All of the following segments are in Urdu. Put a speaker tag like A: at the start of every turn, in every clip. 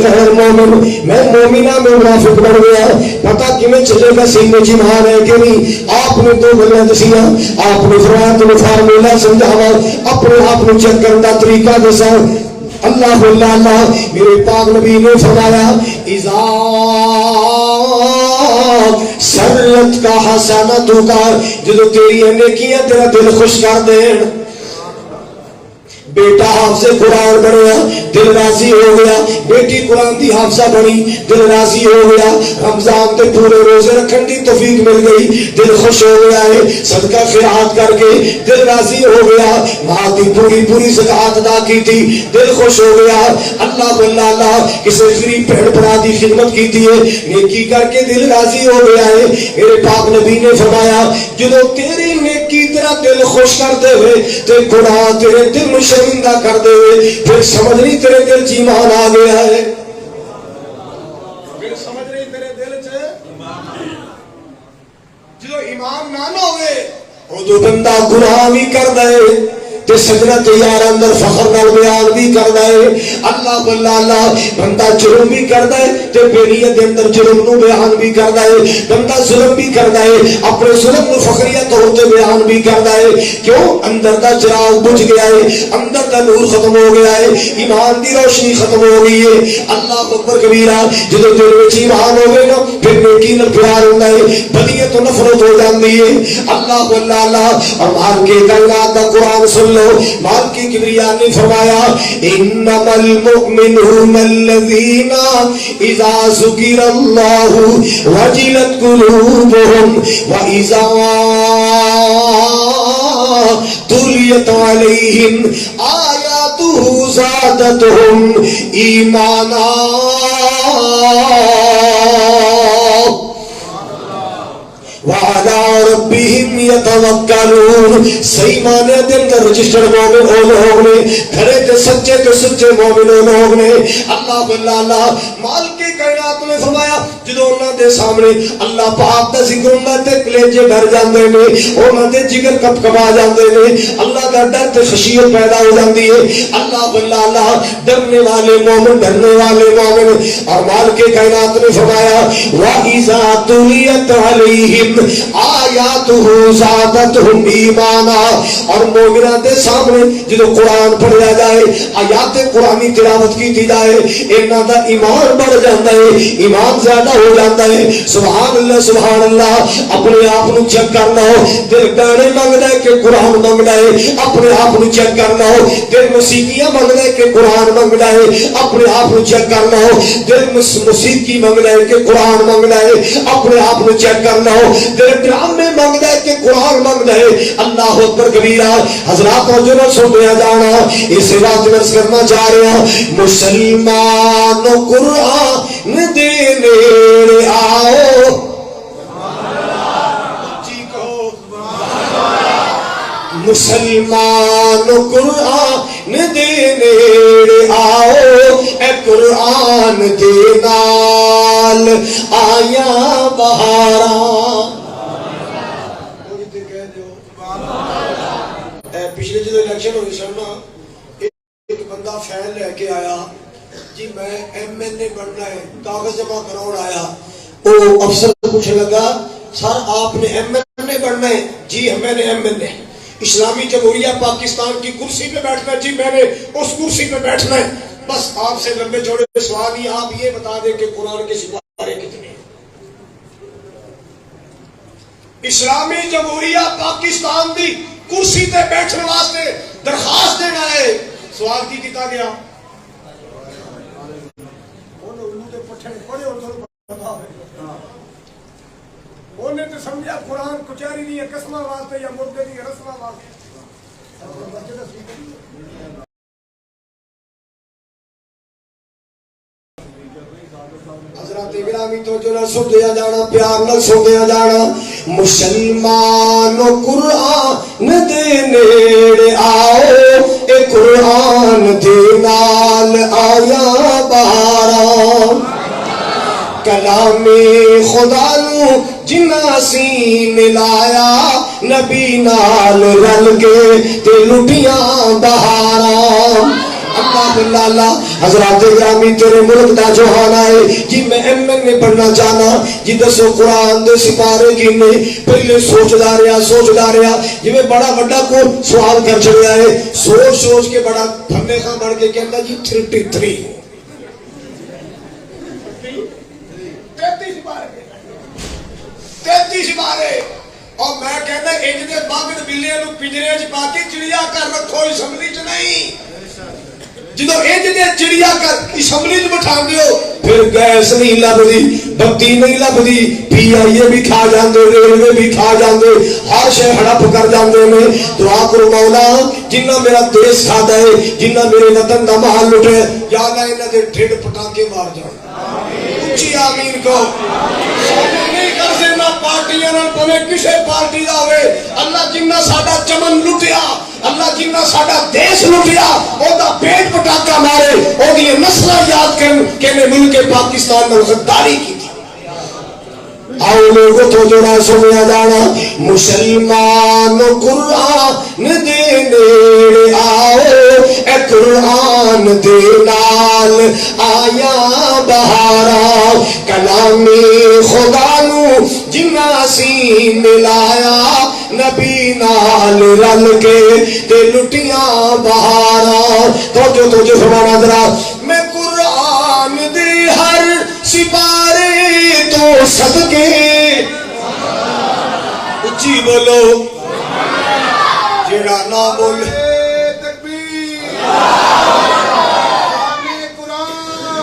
A: غیر مومن میں مومنہ میں منافق بن گیا. پتہ کیویں چلے گا سینے چ ایمان ہے کہ نہیں؟ آپ نے دو گلاں دسیاں. آپ نے فرمایا تمہیں فارمولا سمجھاواں, اپنے آپ کو چیک کرن دا طریقہ دساں. اللہ اللہ اللہ, میرے پاک نبی نے فرمایا اذا سرت کا حسنۃ کا, جدو تیری نیکیاں تیرا دل خوش کر دین. بیٹا حافظ قرآن بنیا, دل راضی ہو گیا. بیٹی قرآن دی حافظہ بنی, دل راضی ہو گیا. رمضان تے پورے روزے رکھن دی توفیق مل گئی, دل خوش ہو گیا ہے. صدقہ خیرات کر کے دل راضی ہو گیا. ماں دی پوری زکات ادا کی تھی, دل خوش ہو گیا. اللہ اللہ اللہ, کسی غریب بہن بھرا دی خدمت کی تھی, نیکی کر کے دل راضی ہو گیا ہے. میرے پاک نبی نے فرمایا جدو تیری نیکی تیرا دل خوش کر دے ہوئے تے گناہ تیرے دل میں شرمندہ کر دے ہوئے, پھر سمجھ نہیں تیرے دل چ ایمان آ گیا ہے. پھر سمجھ نہیں تیرے دل چ جدو ایمان نہ ہوئے ادو بندہ گناہ بھی کر دے تے سجنا تے یار اندر فخر نال بیان بھی کردا ہے. اللہ اللہ اللہ, بندہ جرم بھی کردا ہے تے بیڑیت دے اندر جرم نو بیان بھی کردا ہے. بندہ ظلم بھی کردا ہے, اپنے ظلم نو فخریہ طور تے بیان بھی کردا ہے. کیوں؟ اندر دا چراغ بجھ گیا ہے, اندر دا نور ختم ہو گیا ہے, ایمان دی روشنی ختم ہو گئی ہے. اللہ اکبر کبیرہ. جدوں دل وچ ایمان ہوے نا پھر نیکی نال پیار ہوندا ہے, بدی تو نفرت ہو جاندی ہے. اللہ اللہ اللہ, اور مال کے کائنات دا قرآن سن مال کی کبریاء نے فرمایا انما المؤمنون الذين اذا ذکر اللہ وجلت قلوبهم واذا تلیت علیہم آیاتہ زادتهم ایمانا. وعلى ربهم يتوکلون. صحیح معنی دے اندر رجسٹر مومن وہ لوگ نے, کھڑے تے سچے مومن وہ لوگ نے. اللہ اللہ اللہ, مال کے کائنات میں فرمایا جدو انہاں دے سامنے اللہ پاک دا ذکر ہوندا تے کلیجے ڈر جاندے نے, انہاں دے جگر کپ کپا جاندے نے. اللہ دا ڈر تے خشیت پیدا ہو جاندی ہے. اللہ اللہ اللہ, ڈرنے والے مومن, ڈرنے والے مومن. اور مال کے کائنات میں فرمایا وَإِذَا تُلِيَتْ عَلَيْهِمْ آیاتہ زادتہم ایمانا. اور مومناں دے سامنے جدو قرآن پڑھیا جائے, آیات قرآنی تلاوت کی جائے, انہاں دا ایمان بڑھ جاتا ہے, ایمان زیادہ ہو جاتا ہے. سبحان اللہ سبحان اللہ. اپنے آپ کو چیک کرنا ہو, دل گانے منگدا ہے کہ قرآن منگدا ہے, اپنے آپ کو چیک کرنا ہو. دل موسیقیاں منگدا ہے کہ قرآن منگدا ہے, اپنے آپ کو چیک کرنا ہو. دل موسیقی منگدا ہے کہ قرآن منگدا ہے, اپنے آپ کو چیک کرنا ہو. دل ڈرامے منگدا ہے کہ قرآن منگدا ہے. اللہ اکبر کبیرہ. حضرات توجہ نال سنیا جانا, اس بات درس کرنا چاہ رہے ہیں. مسلمان قرآن دے نیڑے آؤ, جی کہو مسلمان قرآن دے نیڑے آؤ, اے قرآن دے نال آیا بہاراں. پچھلے جدو الیکشن ہوئی سن نا, ایک بندہ فیل لے کے آیا, جی میں ایم این اے بننا ہے, کاغذ جمع کراؤ آیا. وہ افسر پوچھنے لگا سر آپ نے ایم این اے بننا ہے؟ جی میں نے ایم این اے اسلامی جمہوریہ پاکستان کی کرسی پہ بیٹھنا ہے. جی میں نے اس کرسی پہ بیٹھنا ہے. بس آپ سے لمبے چوڑے سوال ہی, آپ یہ بتا دیں کہ قرآن کے سپارے کتنے ہیں؟ اسلامی جمہوریہ پاکستان دی کرسی تے بیٹھنے واسطے درخواست دینا ہے. سوال کی کیتا گیا؟ انہیں تو سمجھا قرآن کچہری دی قسمہ واسطے یا مردے دی رسمہ واسطے. حضرات گرامی توجہ نال سنیا جانا, پیار نال سنیا جانا. مسلمان قرآن دے نیڑے آؤ, اے قرآن دے نال آیا بہاراں. کلام خدا نو جنہ سی ملایا, نبی نال رل کے تے لٹیاں بہاراں. اللہ اللہ حضرات گرامی تیرے ملک دا جوہانا ہے جی میں ایمن میں پڑھنا چاہنا جی دسو قرآن دے سپارے کی نے پہلے سوچ دا رہا جی میں بڑا بڑا کو سوال کر چڑیا ہے سوچ کے بڑا پھنے خاں بڑھ کے کہنا جی 33 33 بارے اور میں کہنا ایک دے باغ بلیاں نو پنجرے وچ پا کے چڑیا کر رکھو اسمبلی چ نہیں جدو انج دے چڑیا کر اسمبلی چ بٹھا دیو پھر گیس نہیں لبدی بتی نہیں لبدی پی آئی اے بھی کھا جاندے ریلوے بھی کھا جاندے ہر شے ہڑپ کر جاندے نے دعا کرو مولا جنہ میرا دیس کھادا ہے جنہ میرے وطن دا مال لٹے یا اللہ انہاں دے ڈھڈ پٹاکے مار جان آمین اچھی آمین کو نہیں کر سکنا پارٹیاں نال پوے کسے پارٹی دا ہوئے اللہ جنہ ساڈا چمن لٹیا اللہ جنہ ساڈا دیس لٹیا او دا پیٹ پٹاکا مارے او دی نسلاں یاد کرن کہ نے ملک پاکستان میں غداری کی آؤ لوگوں تو جڑا سنیا جانا مسلمان قرآن دے نیڑے آؤ اے قرآن دے نال آیا بہارا کلام خدا نو جنہ سی ملایا نبی نال رل کے تے لٹیاں بہارا تو جو فرمانا ذرا میں قرآن دے ہر سپارے تو صدقے اچھی بولو جڑا نہ بولے تکبیر شان قرآن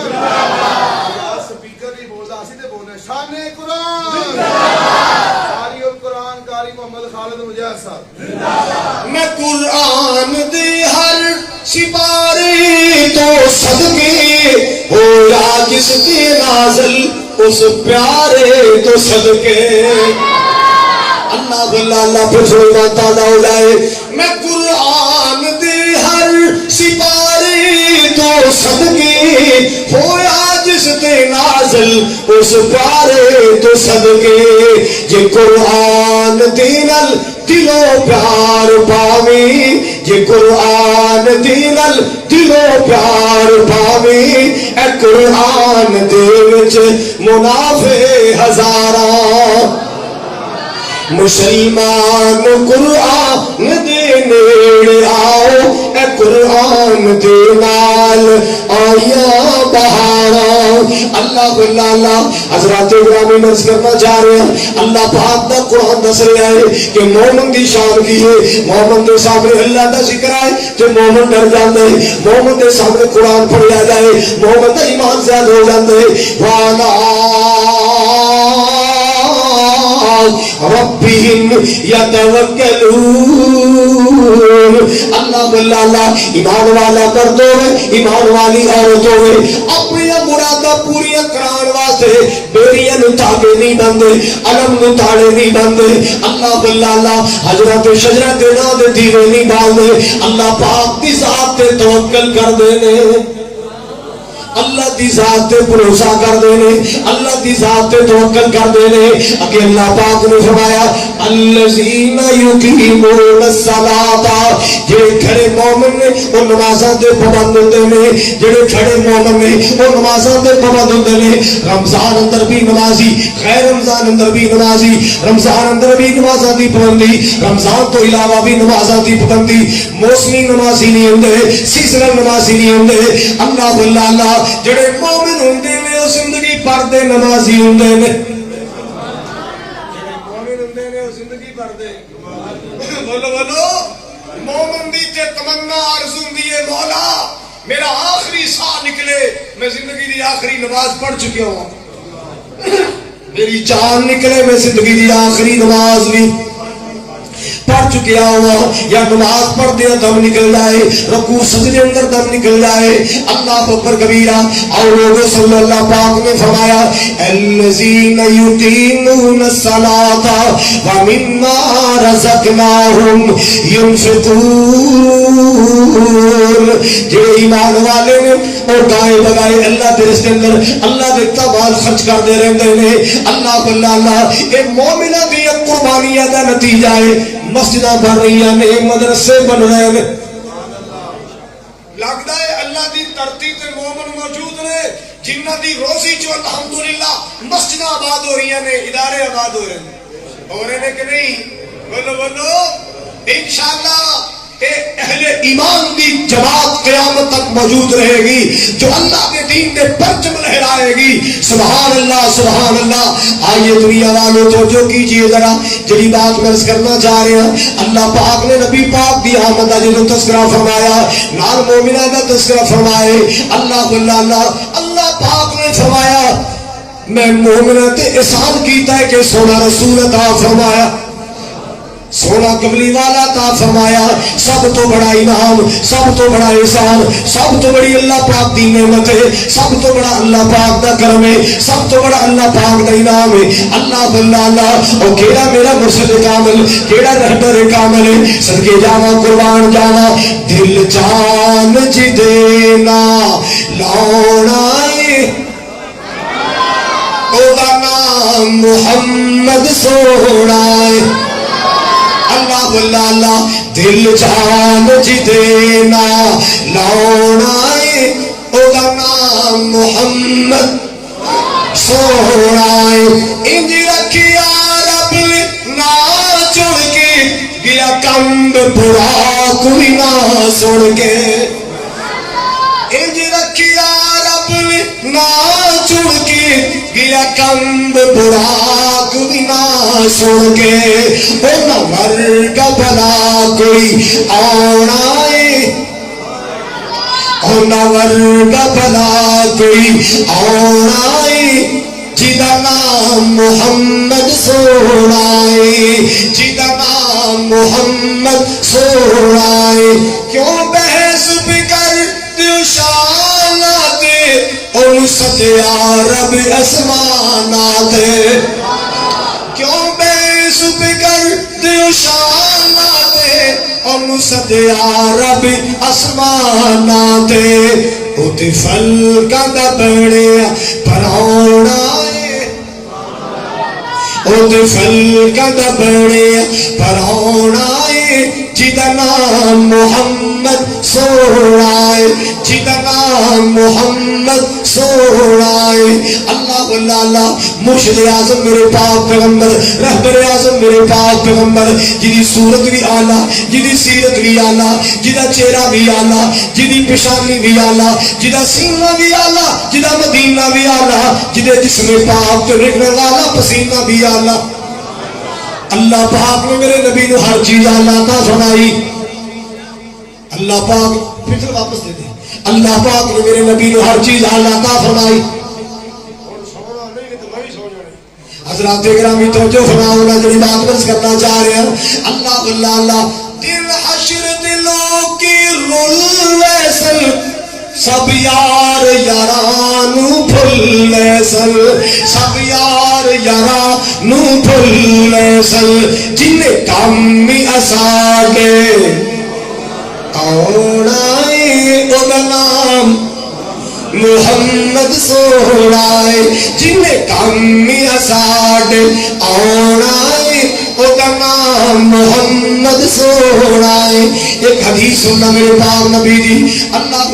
A: سپیکر نہیں بولتا اسی تے بولنے شان قرآن قاری القرآن قاری محمد خالد مجاہد صاحب میں قرآن دے ہر سپارے تو صدقے ہو یا جس تے نازل اس پیارے تو صدقے اللہ اللہ پھر سوئے تعالیٰ ہو جائے میں قرآن دے ہر سپارے تو صدقے ہویا جس تے نازل اس پیارے تو صدقے یہ قرآن دینل دلو پیار پاوی یہ قرآن دینل دلو پیار پاوی اے قرآن دے وچ منافع ہزاراں مسلمان قرآن دے نیڑے آؤ اے قرآن دے نال آیا بہارا اللہ اللہ حضرات گرامی مرض کرنا چاہ رہے ہیں اللہ پاک دا قرآن دس رہا ہے کہ مومن دی شان کی ہے مومن دے سامنے اللہ دا ذکر آئے تو مومن ڈر جاندے مومن دے سامنے قرآن پڑھیا جائے مومن دا ایمان زیادہ ہو جاندے وانا ربهم يتوکلون اللہ ایمان والا مردوں میں ایمان والی عورتوں میں اپنی مرادہ پوری کران واسطے بیڑیاں نو تاگے نہیں بندے علم نو تاڑے نہیں بندے اللہ حضرت شجرہ کے نام دے دیوے نہیں باندے اللہ پاک کی ذات تے توکل کر دینے اللہ دی ذات تے بھروسہ کر دینے اللہ دی ذات تے توکل کر دینے اگے اللہ پاک نے فرمایا الذین یقیمون الصلاۃ جڑے کھڑے مومن نے وہ نمازاں دے پابند ہوندے نے جڑے کھڑے مومن نے وہ نمازاں دے پابند ہوندے نے رمضان اندر بھی نمازی غیر رمضان اندر بھی نمازی رمضان اندر بھی نمازاں دی پابندی رمضان تو علاوہ بھی نمازاں دی پابندی موسمی نمازی نہیں ہوندے سیزنل نمازی نہیں ہوندے اللہ جڑے مومن ہوندے نے او زندگی بھر دے نمازی ہوندے نے جڑے مومن ہوندے نے او زندگی بھر دے بولو مومن دی تے تمنا آرزو ہوندی ہے مولا میرا آخری سا نکلے میں زندگی دی آخری نماز پڑھ چکیا ہوں میری جان نکلے میں زندگی دی آخری نماز بھی پڑھ چکیا ہوا یا نماز پڑھ دیا دم نکل جائے رکوع سجدے اندر دم نکل جائے اللہ اکبر کبیرہ اور لوگوں صلی اللہ پاک نے فرمایا الذین یقیمون الصلاۃ ومما رزقناہم ينفقون جو ایمان والے نے اور دائیں بگائے اللہ کے رزق اندر اللہ دے مال خرچ کر دے رہندے نے اللہ اے مومنہ دی قربانیاں دا نتیجہ ہے مسجدہ بن رہی ہیں مدرسے بن رہے ہیں لگتا ہے جنہ دی روزی جو الحمدللہ مسجد آباد ہو رہی ہیں، ادارے آباد ہو رہے ہیں کہ نہیں؟ بولو بولو انشاءاللہ اہل ایمان دی جماعت قیامت تک موجود رہے گی جو اللہ کے دین میں پرچم لہرائے گی. سبحان اللہ سبحان اللہ. آئیے دنیا والوں توجہ کیجئے ذرا جڑی بات میں عرض کرنا چاہ رہے ہیں. اللہ پاک نے نبی پاک دی آمد دا جو تذکرہ فرمایا نال مومنہ دا تذکرہ فرمائے. اللہ پاک نے فرمایا میں مومنہ تے احسان کیتا ہے کہ سونا رسول عطا فرمایا، سونا قبلی والا عطا فرمایا. سب تو بڑا انعام، سب تو بڑا احسان، سب تو بڑی اللہ پاک دی نعمت ہے، سب تو بڑا اللہ پاک دا کرم ہے، سب تو بڑا اللہ پاک دا انعام ہے. اللہ او کیڑا میرا مرشد کامل، کیڑا رہبر کامل ہے. صدقے جاواں قربان جاواں دل جان جی دینا لاؤنا او دا نام محمد سونا ہے. اللہ دل جان جی دینا لاؤنا او دا نام محمد سونا ہے. انج رکھیا رب نہ چڑ کے گیا کمب برا کوئی نہ سن کے. انج رکھیا رب نہ چڑ کے گیا کمب برا کوئی نہ سن کے. او ورگا بھلا کوئی آنا ہے، او ورگا بھلا کوئی آنا ہے جدا نام محمد سونا ہے، جدا نام محمد سونا ہے. کیوں بحث بکر دیو شانات ان سجیا رب اسمانات. کیوں بحث بکر دیو شانات ان سجیا رب اسمانات. اُتے فلکا دا بڑیا پراؤنا ہے، اُتے فلکا دا بڑیا پراؤنا ہے جدا نام محمد سونا ہے، جدا نام محمد سونا ہے. اللہ مرشد اعظم میرے پاک پیغمبر، رہبر اعظم میرے پاک پیغمبر، جدی صورت بھی آلہ، جدی سیرت بھی آلہ، جدا چہرہ بھی آلہ، جدی پیشانی بھی آلہ، جدا سینہ بھی آلہ، جدا مدینہ بھی آلہ، جدے جسم پاک تو رکھنے والا پسینہ بھی آلہ. اللہ پاک نے میرے نبی نے ہر چیز اللہ عطا فرمائی. اللہ پاک پھر واپس دے دیں. اللہ پاک نے میرے نبی نے ہر چیز اللہ عطا فرمائی. حضرات گرامی توجہ فرماؤ نا جڑی بات برس کرنا چاہ رہے ہیں. اللہ دل حشر دلوں کی رول ویسل سب یار یارانو بھول سل، سب یار یارانو بھول سل جن کامی اساگے آنا او دا نام محمد سونا ہے. جن کامی اساگے آنا او دا نام محمد سونا ہے. ایک حدیث سننا میرے پاک نبی دی. اللہ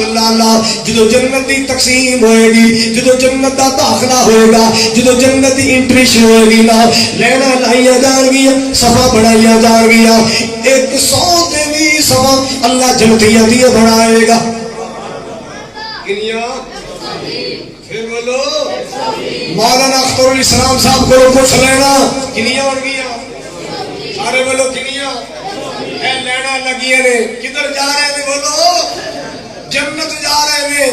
A: جدو جنت دی تقسیم ہوئے گی، جدو جنت دا داخلہ ہوئے گا، جدو جنت دی انٹری شروع ہوئے گی نا، لینا لائیا جان گیا، صفحہ بڑھایا جان گیا. 100 دیوی صفحہ اللہ جنتیاں دیا بڑھائے گا. کنیا پھر بولو مولانا اختر الاسلام صاحب کو پوچھ لینا کنیا بڑھ گیا. سارے بولو کنیا اے لینا لگی ہے. کدھر جا رہے ہیں؟ بولو جنت جا رہے ہیں.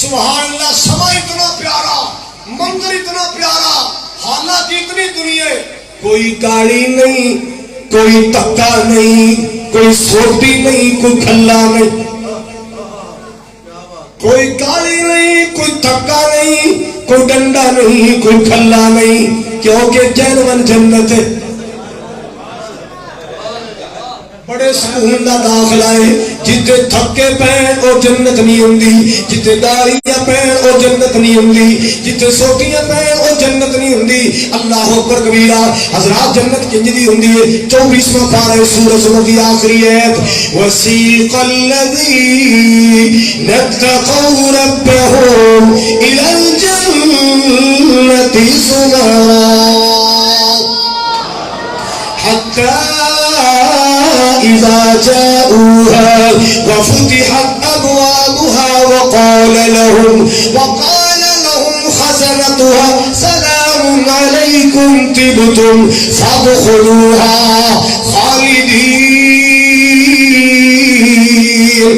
A: سبحان اللہ. سما اتنا پیارا، منظر اتنا پیارا، حالات اتنی دنیا. کوئی گاڑی نہیں، کوئی تکا نہیں، کوئی سوٹی نہیں، کوئی کھلا نہیں. کوئی گاڑی نہیں، کوئی تکا نہیں، کوئی ڈنڈا نہیں، کوئی کھلا نہیں، کیونکہ جنون جنت ہے. بڑے سکون دا داخلہ ہے. جتے تھکے پین او جنت نہیں ہوندی، جتے گاڑیاں پین او جنت نہیں ہوندی، جتے سوٹیاں پین او جنت نہیں ہوندی. اللہ اکبر کبیرہ. حضرات جنت کنج دی ہوندی ہے؟ 24واں پارہ سورۃ زمر دی آخری آیت. وسیق الذین اتقوا ربهم الی الجنۃ زمرا حتی اذا جاءوها وفتحت ابوابها وقال لهم خزنتها سلام علیکم طبتم فادخلوها خالدین.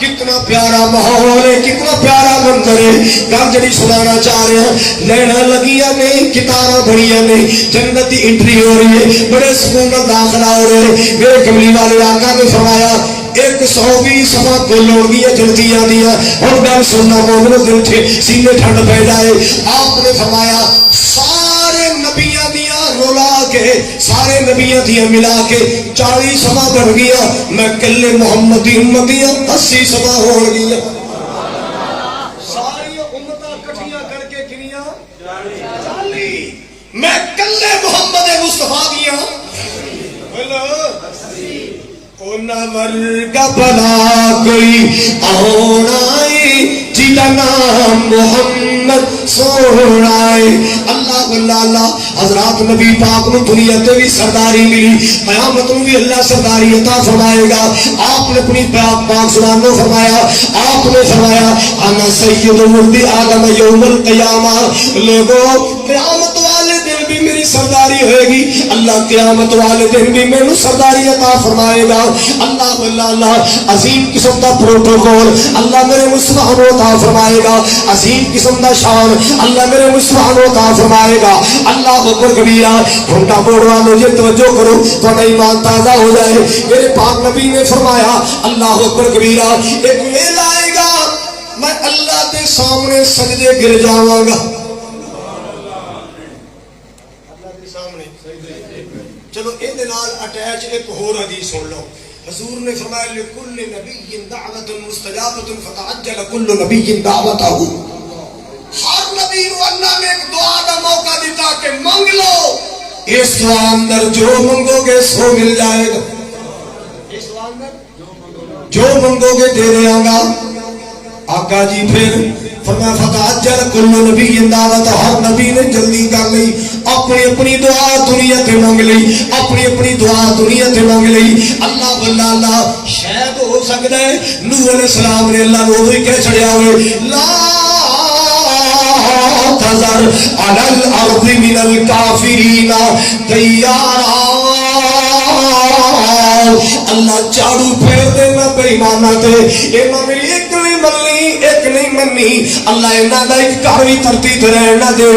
A: کتنا پیارا ماحول ہے, کتنا پیارا منظر ہے. گل جڑی سنانا چاہ رہے ہیں, لینا لگیاں نے, کتاراں بڑیاں نے, جنت کی انٹری ہو رہی ہے, بڑے سکون کا داخلہ ہو رہے ہیں. میرے کملی والے آقا نے فرمایا 120 سما کل ہو گئی جنتیاں دیا. اور گل سننا مومنو دل تھے سینے ٹھنڈ پہ جائے. آپ نے فرمایا سارے نبیاں دیا رولا کے, سارے نبیاں دیا ملا کے 40 سما بڑھ گیا. میں کلے محمد دی امتیاں 80 سما ہو گیا. ساری امتاں کٹھیاں کر کے کنیاں 40. میں کلے محمد مصطفیٰ دیا اونا مرگا بنا کوئی آنائی جیدہ نام محمد سونائی. اللہ اللہ. حضرات نبی پاک نو دنیا تے بھی سرداری ملی, قیامت نو بھی اللہ سرداری عطا فرمائے گا. آپ نے اپنی پاک زبان میں فرمایا, آپ نے فرمایا انا سید ولد آدم یوم القیامہ. لوگوں قیامت والے دن بھی میری سرداری ہوئے گی. اللہ قیامت والے دن بھی میں نو سرداری عطا فرمائے گا. اللہ اللہ. عظیم قسم کا پروٹوکول اللہ میرے مصطفیٰ کو عطا فرمائے گا. عظیم قسم کا شان اللہ میرے مصطفیٰ کو عطا فرمائے گا. اللہ اکبر کبیرہ. گھنٹا بوڑ والوں یہ توجہ کرو تھوڑا ایمان تازہ ہو جائے. میرے پاک نبی نے فرمایا اللہ اکبر کبیرہ, ایک ویلا آئے گا میں اللہ کے سامنے سجدے گر جاواں گا. اللہ کے سامنے چلو اے نال اٹیچ ایک اور حدیث سن لو. حضور نے فرمایا لکل نبی دعوت مستجابۃ فتعجل کل نبی دعوتہ. ہر نبی کو اللہ نے ایک دعا کا موقع دیتا کہ مانگ لو, اس دعا اندر جو مانگو گے سو مل جائے گا. اس دعا اندر جو مانگو گے دے دیا گا. آقا جی پھر فرمایا فتعجل کل نبی دعوت. ہر نبی نے جلدی کر لی, اپنی اپنی دعا دنیا تے مانگ لی, اپنی اپنی دعا دنیا تے مانگ لی. اللہ اللہ. شاید ہو سکتا ہے نوح علیہ السلام نے اللہ کو وہی کہہ چھڑیا ہوئے لا تذر علی الارض من الکافرین دیارا. اللہ چاڑو پھیر دینا بے ایمانہ تے ایمان میری ایک نہیں منی ایک نہیں منی. اللہ انہاں دا ایک گھر بھی ترتی تے رہنا دے. ہو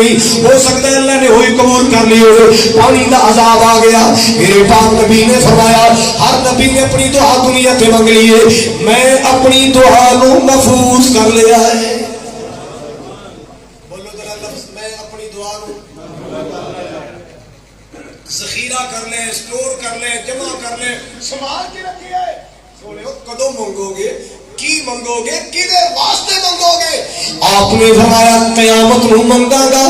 A: سکتا ہے اللہ نے وہی قبول کر لی ہوئے, پانی دا عذاب آ گیا. میرے پاک نبی نے فرمایا ہر نبی نے اپنی دعا دنیا تے مانگ لی ہے, میں اپنی دعا نو محفوظ کر لیا ہے. بولو ذرا لفظ میں اپنی دعا نو ذخیرہ کر لیں, سٹور کر لیں, جمع کر لیں, سنبھال کے رکھی ہے. سونے کدوں مانگو گے, کی مانگو گے, کدے واسطے مانگو گے؟ آپ نے فرمایا قیامت نو مانگا گا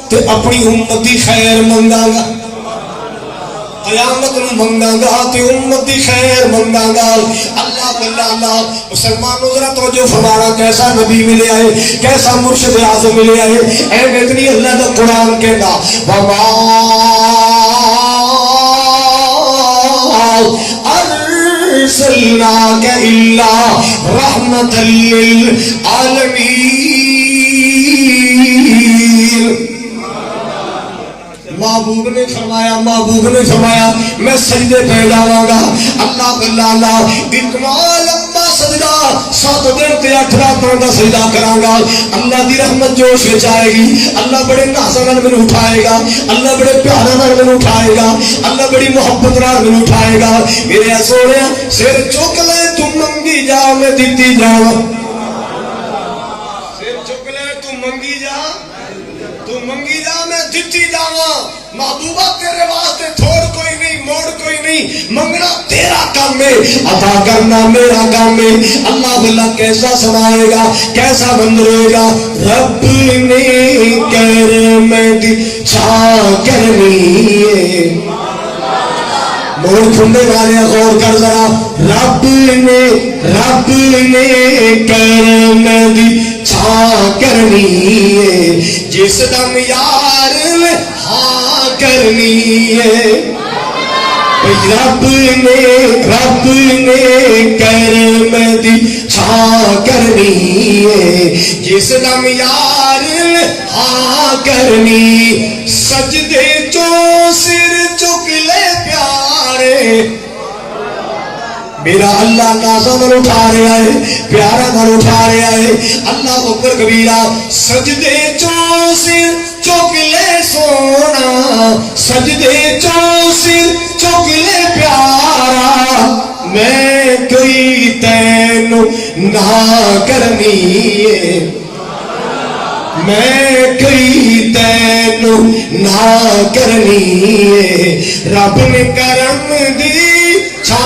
A: تے اپنی امت دی خیر مانگا گا. قیامت نو مانگا گا تے امت دی خیر مانگا گا. اللہ اللہ. مسلمانوں ذرا توجہ فرمانا, کیسا نبی ملے آئے, کیسا مرشد اعظم ملے آئے. اے اتنی اللہ دا قرآن کہتا وما ارسلناک الا رحمۃ للعالمین. محبوب نے فرمایا میں سجدے پہ جاواں گا. اللہ اللہ. اتنا لمبا سجدہ 7 دن تے 8 راتوں کا سجدہ کراں گا. اللہ دی رحمت جوش وچ آئے گی. اللہ بڑے ناز نال مینوں اٹھائے گا, اللہ بڑے پیار نال مینوں اٹھائے گا, اللہ بڑی محبت نال مینوں اٹھائے گا. میرے سونیا سر چک لے تو منگی جا میں دتی جاواں. سر چک بولے تو منگی جا میں دتی جاواں محبوبہ تیرے واسطے تھوڑ کوئی نہیں موڑ کوئی نہیں منگنا تیرا کام ہے عطا کرنا میرا کام ہے اللہ بھلا کیسا سنائے گا کیسا بندرے گا رب نے کرم دی چھا کرنی ہے موڑ کھنڈے والے غور کر ذرا رب نے کرم دی چھا کرنی ہے جس دم یار ہاں کرنی ہے رب نے کرم دی چھا کرنی ہے جس دم یار ہاں کرنی سجدے چو سر چک لے پیارے میرا اللہ نازا من اٹھا رہا ہے پیارا من اٹھا رہا ہے اللہ اکبر کبیرہ سجدے چو سر چک لے سونا سجدے چو سر چک لے پیارا میں کوئی تینو نہ کرنی ہے میں کوئی تینو نہ کرنی ہے رب نے کرم دی چھا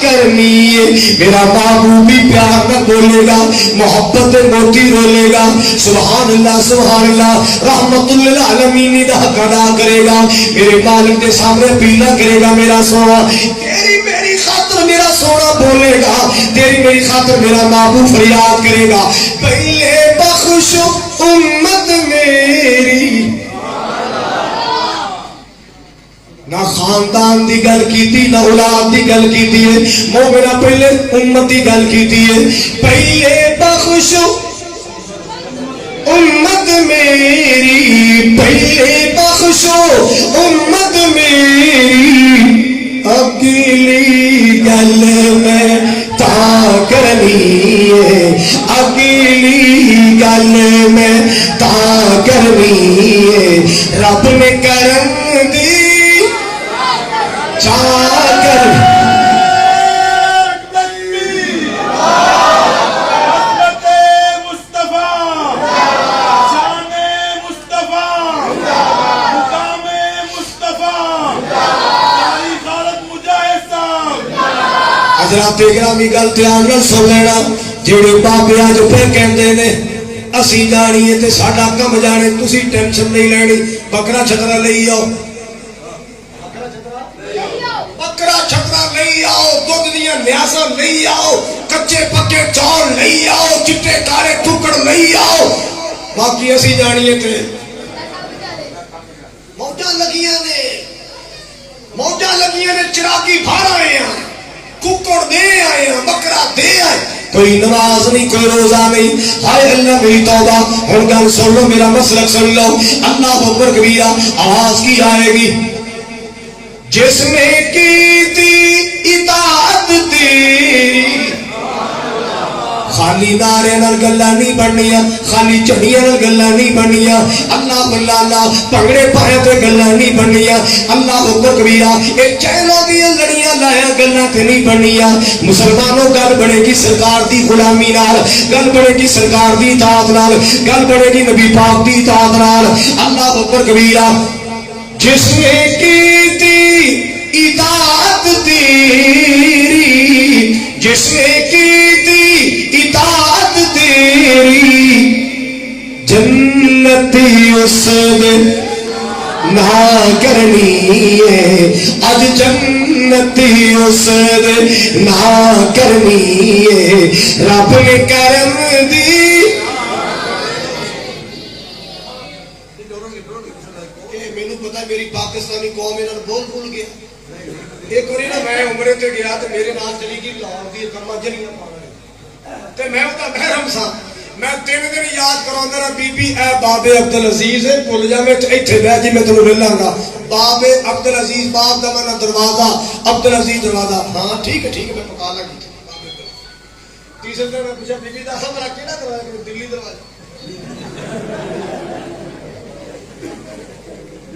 A: کرنی ہے میرا محبوب بھی پیار نہ بولے گا محبت موتی رولے گا سبحان اللہ رحمت للعالمین دا حق ادا کرے گا میرے مالک کے سامنے پیلا کرے گا میرا سونا تیری میری خاطر میرا سونا بولے گا تیری میری خاطر میرا محبوب فریاد کرے گا پہلے بخش امت میری نہ خاندان دی گل کیتی نہ اولاد دی گل کیتی ہے مومنہ پہلے امت دی گل کیتی ہے پہلے بخش امت میری پہلے بخش امت میری اگلی گل میں تا کرنی ہے اگلی گل میں تا کرنی ہے رب نے کرم دی حضرات گرامی گل دھیان نال سن لینا جڑے بابے اج پہ کہندے نے اسی جانیے تے ساڈا کم جانے تسی ٹینشن نہیں لینی بکرا چھترا لئی آؤ بکرا چھترا لئی آؤ دودھ دیاں نیازاں لئی آؤ کچے پکے چول لئی آؤ چٹے کالے ٹکڑ لئی آؤ باقی اسی جانیے تے موجاں لگیاں نے چراغی بھار آئے ہیں ککڑ دے آئے ہیں بکرا دے آئے کوئی نماز نہیں کوئی روزہ نہیں ہائے اللہ میری توبہ ہن گل سن لو میرا مسلک سن لو اللہ اکبر کبیرہ آواز کی آئے گی جس نے کی تھی اطاعت تیری خالی نعرے نال گلاں نہیں بننیاں خالی چڑیاں نال گلاں نہیں بننیاں اللہ اللہ پگڑے پائے تے گلاں نہیں بننیاں اللہ اکبر کبیرہ اے چینوں دی لڑیاں لایا گلاں تے نہیں بننیاں مسلمانوں گل بنے گی سرکار دی غلامی نال گل بنے گی سرکار دی اطاعت نال گل بنے گی نبی پاک دی اطاعت نال اللہ اکبر کبیرہ جس نے کی تھی اطاعت تیری جس نے کی تھی اطاعت تیری جنتی اس دن نہ کرنی ہے آج جنتی اس دن نہ کرنی ہے رب نے کرم دی میری پاکستانی قوم انہوں نے بول گیا ایک باری نا میں عمرے تے گیا تو میرے نال چلی گئی لاہور دی کما جلیاں پانا تے میں اودا محرم سا میں 3 دن یاد کراوندا رہا بی بی اے بابے عبدالعزیز بھول جا میں ایتھے بیٹھ جی میں تینوں ملاں گا بابے عبدالعزیز باب دا مانا دروازہ عبدالعزیز دروازہ ہاں ٹھیک ہے میں پکا لگی تیسرے دن میں پوچھا بی بی دا میرا کیڑا دروازہ دلی دروازہ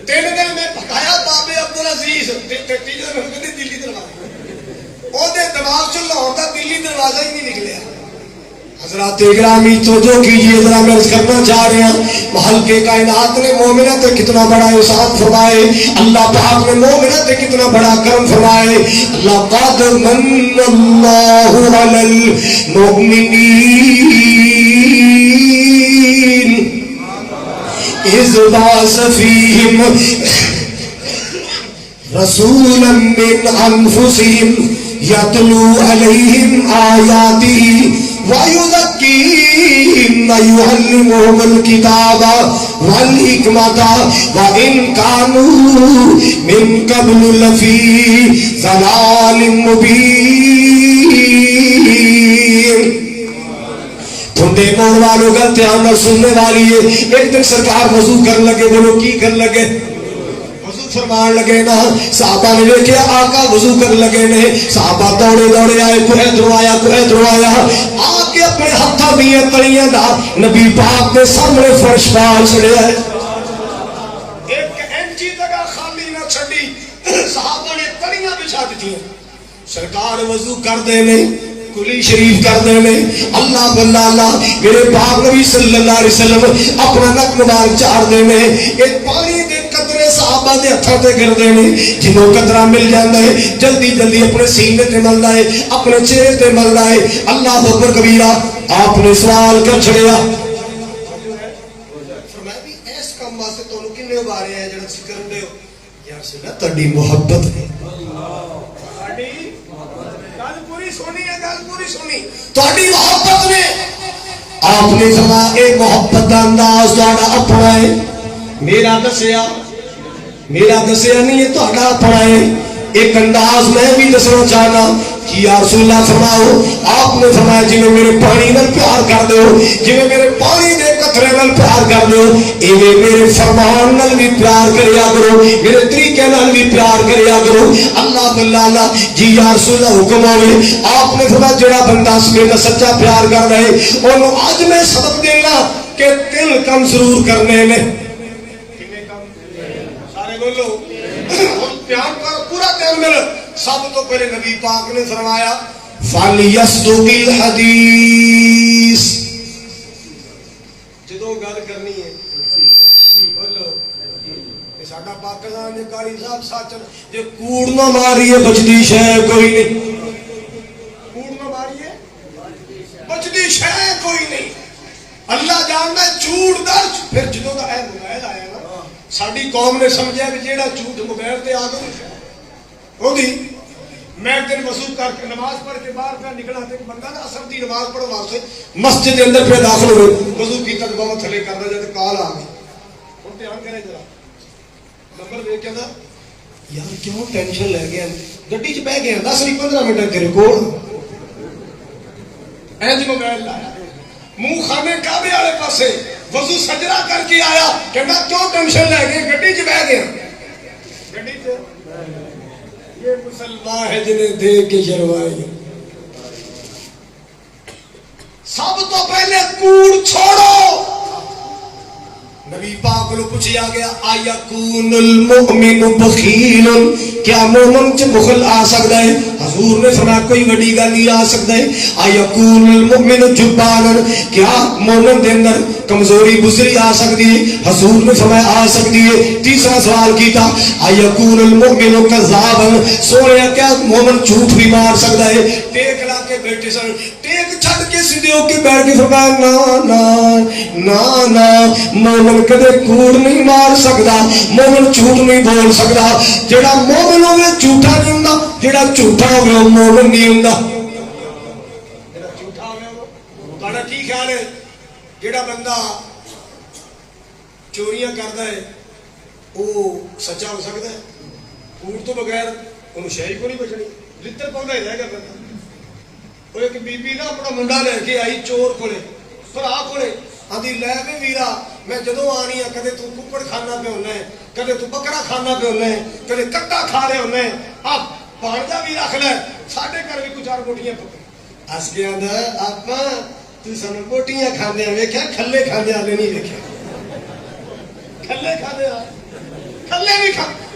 A: 3 دن میں پکایا بابے عبدالعزیز تیسرے دن میں کہندی دلی دروازہ او دے دماغ چ لاہور دا دلی دروازہ ہی نہیں نکلیا حضرات گرامی توجہ کیجیے ذرا، میں عرض کرنا چاہ رہے ہیں محل کے کائنات نے مومنہ تے کتنا بڑا احسان فرمائے، اللہ پاک نے مومنہ تے کتنا بڑا کرم فرمائے۔ اللہ قد من اللہ علی المؤمنین اذ بعث فیہم رسولا من انفسہم یتلو علیہم آیاتہ وَيُزَكِّيهِمْ وَيُعَلِّمُهُمُ الْكِتَابَ وَالْحِكْمَةَ وَإِنْ كَانُوا مِنْ قَبْلُ لَفِي ضَلَالٍ مُبِينٍ۔ تھوڑے مور والوں کا دھیان نہ سننے والی ہے۔ ایک دن سرکار وضو کر لگے، بولو کی کر لگے؟ فرمان لگے نا، صحابہ نے دیکھا آقا وضو کر لگے نے، صحابہ دوڑے دوڑے آئے، کوئی ادھر آیا کوئی ادھر آیا، آ کے اپنے ہاتھوں دیاں تلیاں دا نبی پاک کے سامنے فرش پال چھڑیا ہے، ایک انچی جگہ خالی نہ چھڑی، صحابہ نے تلیاں بچھا دی ہیں۔ سرکار وضو کر دے نے، کلی شریف کر دے نے، اللہ بندہ اللہ میرے پاک نبی صلی اللہ علیہ وسلم اپنا نک مبارک چار دے نے، ایک پانی دے قطرے صحابہ دے ہتھاں تے گر دے نے، جنوں قطرہ مل جاندا ہے جلدی جلدی اپنے سینے تے ملدا ہے، اپنے چہرے تے ملدا ہے۔ اللہ اکبر کبیرہ، آپ نے سوال کر چھڑیا، فرمایا بھی اس کام واسطے تانوں کنے ابارے ہیں جڑا ذکر کردے ہو؟ یا رسول اللہ تہاڈی محبت ہے، تہاڈی گل پوری سونی ہے، گل پوری سونی، تہاڈی محبت نے۔ آپ نے فرمایا اے محبت دا انداز تہاڈا اپنا ہے، میرا دسیا نہیں ہے، تہاڈا اپنا ہے۔ ایک انداز میں بھی دسنا چاہنا کہ یا رسول اللہ فرماؤ، آپ نے فرمایا جی میں میرے پانی نال پیار کر دو، جی میں میرے پانی دے قطرے نال پیار کر دو، ایویں میرے فرمان نال بھی پیار کریا کرو، میرے طریقے نال بھی پیار کریا کرو۔ اللہ باللہ اللہ جی یا رسول اللہ حکم ہوئے، آپ نے فرمایا جڑا بندہ میرا سچا پیار کر رہے انہوں آج میں سبق دینا کہ دل کم ضرور کرنے نے، سارے بولو پیار کر پورا دل مل۔ سب تو پہلے نبی پاک نے فرمایا فَلْيَصْدُقِ الْحَدِيث، جدو گل کرنی ہے بولو ساڈا پاکستان دے قاری صاحب سچ جے کوڑ نہ ماریے بچدی شے کوئی نہیں، کوڑ نہ ماریے بچدی شے کوئی نہیں، اللہ جاندا ہے جھوٹ دا۔ پھر جدوں دا اے موبائل آیا نا ساڈی قوم نے سمجھیا کہ جیڑا جھوٹ موبائل تے آ گیا او دی۔ میں ایک دن وضو کر کے نماز پڑھ کے باہر پہ نکلا تے بندہ نا اثر دی نماز پڑھن واسطے مسجد دے اندر پہ داخل ہوئے، وضو کیتا تے بابا تھلے کر رہا جے کال آ گئی، ہن دھیان کرے ذرا نمبر دیکھ کے نا یار کیوں ٹینشن لے گیا، گڈی چ بیٹھ گیا 10 نہیں 15 منٹ تیرے کول اینج موبائل لایا، منہ خانے کعبے والے پاسے وضو سجدہ کر کے آیا، کہنا کیوں ٹینشن لے گئے، گڈی چ بیٹھ گیا، گڈی چ یہ مسلمان ہے جنہیں دے کے شروائی۔ سب تو پہلے کوڑ چھوڑو۔ نبی پاک کو پوچھا گیا آیکون المؤمن بخیل، کیا مومن چ بخل آ سکتا ہے؟ حضور نے فرمایا کوئی بڑی گل نہیں آ سکتا ہے۔ آیکون المؤمن جبان، کیا مومن دے اندر کمزوری بزری آ سکتی ہے؟ حضور نے فرمایا آ سکتی ہے۔ تیسرا سوال کیتا آیکون المؤمن کذابا، سونے کیا مومن جھوٹ بھی مار سکتا ہے؟ ٹیک لا کے بیٹھے سن، ٹیک چھڈ کے سیدھے ہو کے بیٹھ کے فرمایا نا نا نا نا، مومن کدے کوڑ نہیں مار سکتا، مومن جھوٹ نہیں بول سکتا۔ جڑا مومن ہوے جھوٹا نہیں ہوندا، جڑا جھوٹا ہوے وہ مومن نہیں ہوندا۔ جڑا جھوٹا ہوے وہ تہاڈا کی خیال ہے؟ جڑا بندہ چوریاں کردا ہے وہ سچا ہو سکتا ہے؟ کوڑ تو بغیر انہوں شے کو نہیں بچنی، لتر پاؤندا ہی رہ گیا بندہ۔ وہ ایک بی بی نا اپنا منڈا لے کے آئی چور کولے، بھرا کولے، آدھی لے وے ویرا میں جدوں آنی ہے کدے تو ککڑ کھانا پہ ہونا ہے، کدے تو بکرا کھانا پہ ہونا ہے، کدے کٹا کھا رہے ہونا ہے، آپ بھانجا بھی رکھ لے، ساڈے گھر بھی کچھ 4 بوٹیاں پکے اس کے اندر آپ تو سانو بوٹیاں کھاندے ویکھیا، کھلے کھاندے والے نہیں ویکھے، کھلے کھاندے کھلے نہیں کھا